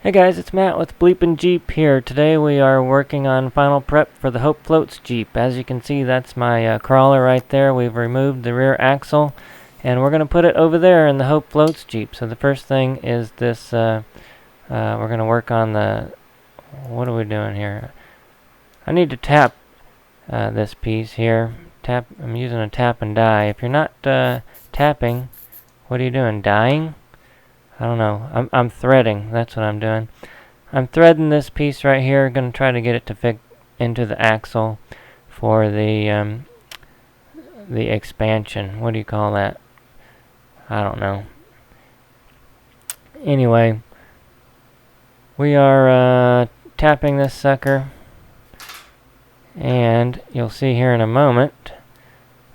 Hey guys, it's Matt with BleepinJeep here. Today we are working on final prep for the Hope Floats Jeep. As you can see, that's my crawler right there. We've removed the rear axle and we're going to put it over there in the Hope Floats Jeep. So the first thing is this, we're going to work on the, what are we doing here? I need to tap this piece here. I'm using a tap and die. If you're not tapping, what are you doing? Dying? I don't know. I'm threading. That's what I'm doing. I'm threading this piece right here. Going to try to get it to fit into the axle for the expansion. What do you call that? I don't know. Anyway, we are tapping this sucker, and you'll see here in a moment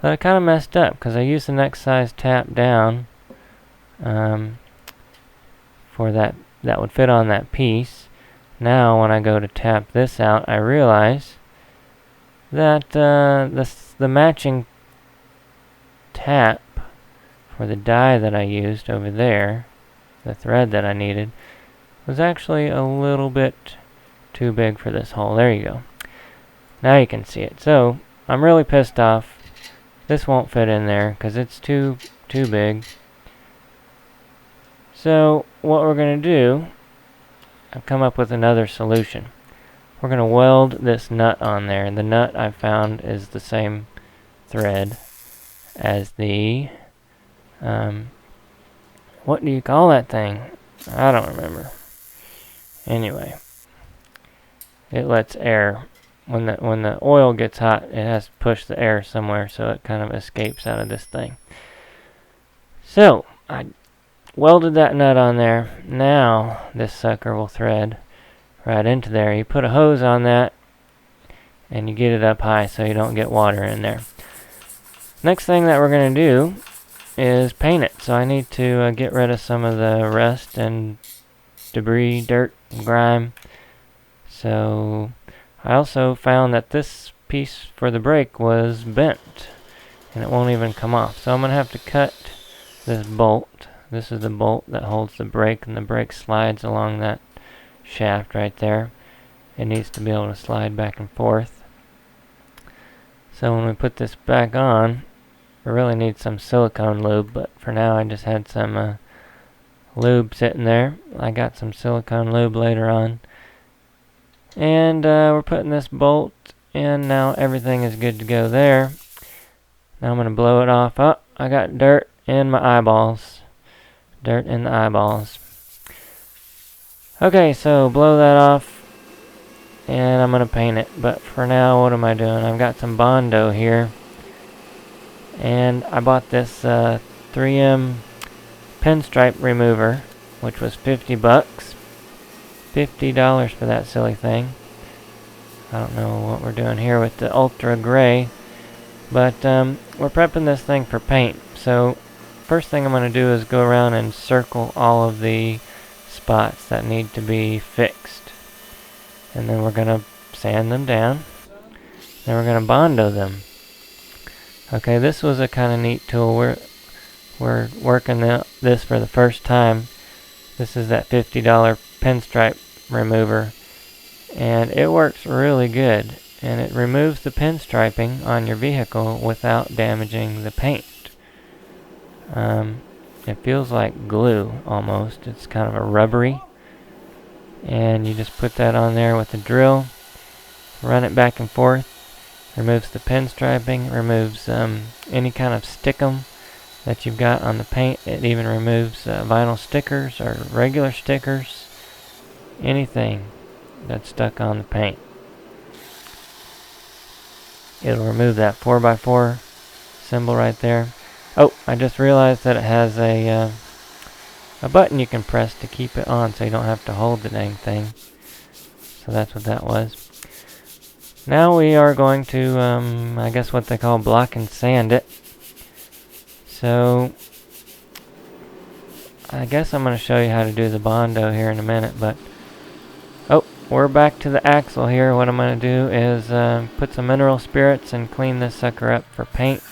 that I kind of messed up because I used the next size tap down. For that would fit on that piece. Now when I go to tap this out, I realize that the matching tap for the die that I used over there, the thread that I needed, was actually a little bit too big for this hole. There you go. Now you can see it. So I'm really pissed off. This won't fit in there because it's too big. So what we're going to do, I've come up with another solution. We're going to weld this nut on there. And the nut I found is the same thread as the, what do you call that thing? I don't remember. Anyway, it lets air, when the oil gets hot, it has to push the air somewhere so it kind of escapes out of this thing. So, I welded that nut on there. Now this sucker will thread right into there. You put a hose on that and you get it up high so you don't get water in there. Next thing that we're going to do is paint it. So I need to get rid of some of the rust and debris, dirt, and grime. So I also found that this piece for the brake was bent and it won't even come off. So I'm going to have to cut this bolt. This is the bolt that holds the brake, and the brake slides along that shaft right there. It needs to be able to slide back and forth. So when we put this back on, we really need some silicone lube, but for now I just had some lube sitting there. I got some silicone lube later on. And we're putting this bolt in. Now everything is good to go there. Now I'm going to blow it off. Oh, I got dirt in my eyeballs. Dirt in the eyeballs. Okay, so blow that off and I'm gonna paint it, but for now what am I doing? I've got some Bondo here and I bought this 3M pinstripe remover, which was $50. $50 for that silly thing. I don't know what we're doing here with the ultra gray, but we're prepping this thing for paint. So first thing I'm going to do is go around and circle all of the spots that need to be fixed. And then we're going to sand them down. Then we're going to Bondo them. Okay, this was a kind of neat tool. We're working this for the first time. This is that $50 pinstripe remover. And it works really good. And it removes the pinstriping on your vehicle without damaging the paint. It feels like glue almost. It's kind of a rubbery. And you just put that on there with the drill. Run it back and forth. Removes the pinstriping. Removes any kind of stickum that you've got on the paint. It even removes vinyl stickers or regular stickers. Anything that's stuck on the paint. It'll remove that 4x4 symbol right there. Oh, I just realized that it has a button you can press to keep it on so you don't have to hold the dang thing. So that's what that was. Now we are going to, I guess what they call block and sand it. So I guess I'm going to show you how to do the Bondo here in a minute, but oh, we're back to the axle here. What I'm going to do is put some mineral spirits and clean this sucker up for paint.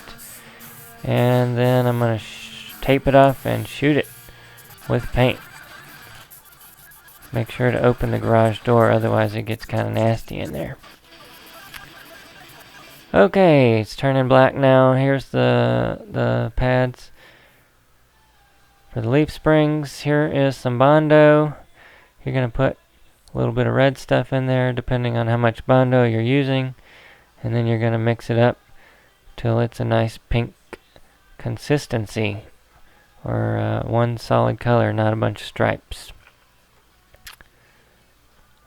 And then I'm going to tape it off and shoot it with paint. Make sure to open the garage door, otherwise it gets kind of nasty in there. Okay, it's turning black now. Here's the pads for the leaf springs. Here is some Bondo. You're going to put a little bit of red stuff in there, depending on how much Bondo you're using. And then you're going to mix it up till it's a nice pink consistency, or one solid color, not a bunch of stripes.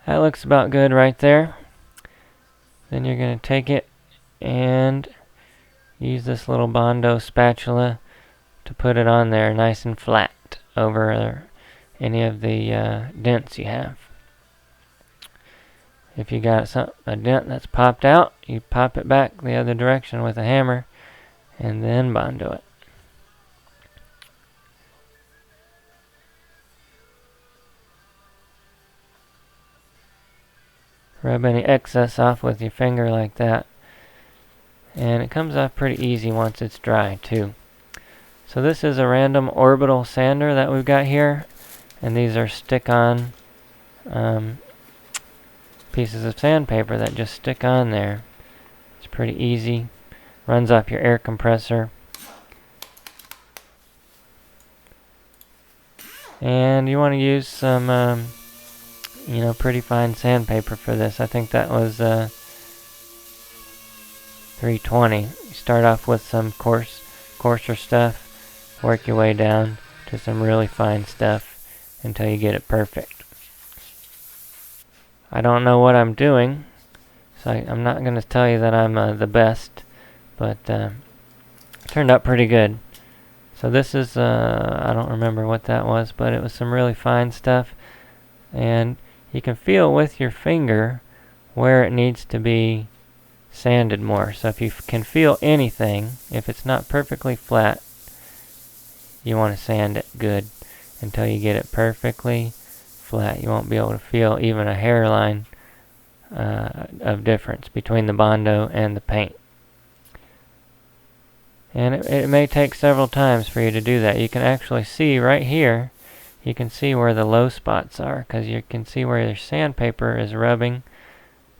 That looks about good right there. Then you're going to take it and use this little Bondo spatula to put it on there nice and flat over any of the dents you have. If you got a dent that's popped out, you pop it back the other direction with a hammer and then Bondo it. Rub any excess off with your finger like that. And it comes off pretty easy once it's dry too. So this is a random orbital sander that we've got here. And these are stick-on pieces of sandpaper that just stick on there. It's pretty easy. Runs off your air compressor. And you want to use some pretty fine sandpaper for this. I think that was 320. You start off with some coarser stuff, work your way down to some really fine stuff until you get it perfect. I don't know what I'm doing, so I'm not going to tell you that I'm the best, but it turned out pretty good. So this is, I don't remember what that was, but it was some really fine stuff, and you can feel with your finger where it needs to be sanded more. So if you can feel anything, if it's not perfectly flat, you want to sand it good until you get it perfectly flat. You won't be able to feel even a hairline of difference between the Bondo and the paint. And it may take several times for you to do that. You can actually see right here, you can see where the low spots are, because you can see where your sandpaper is rubbing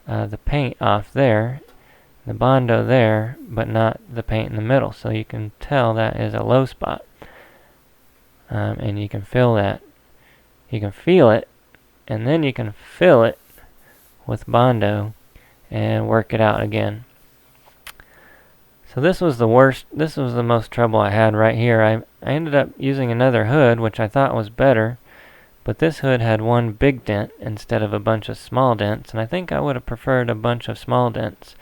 the paint off there, the Bondo there, but not the paint in the middle. So you can tell that is a low spot. And you can feel that. You can feel it, and then you can fill it with Bondo and work it out again. So this was the worst, this was the most trouble I had right here. I ended up using another hood, which I thought was better, but this hood had one big dent instead of a bunch of small dents, and I think I would have preferred a bunch of small dents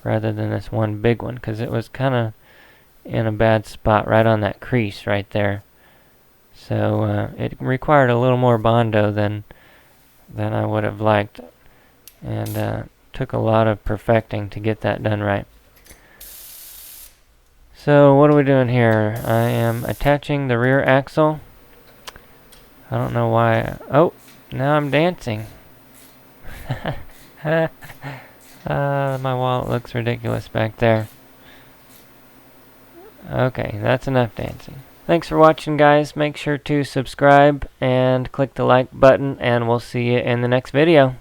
rather than this one big one, because it was kind of in a bad spot right on that crease right there. So it required a little more Bondo than I would have liked, and took a lot of perfecting to get that done right. So what are we doing here? I am attaching the rear axle. I don't know why. Oh, now I'm dancing. My wallet looks ridiculous back there. Okay, that's enough dancing. Thanks for watching, guys. Make sure to subscribe and click the like button, and we'll see you in the next video.